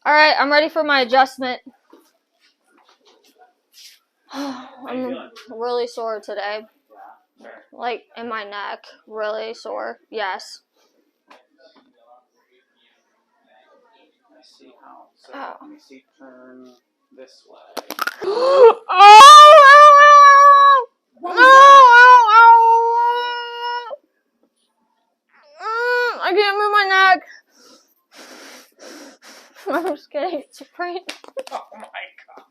Alright, I'm ready for my adjustment. I'm really sore today. Like, in my neck. Really sore. Yes. Let's see how. So, let me see, turn this way. I can't move my neck. I'm just kidding. It's a prank. Oh my god.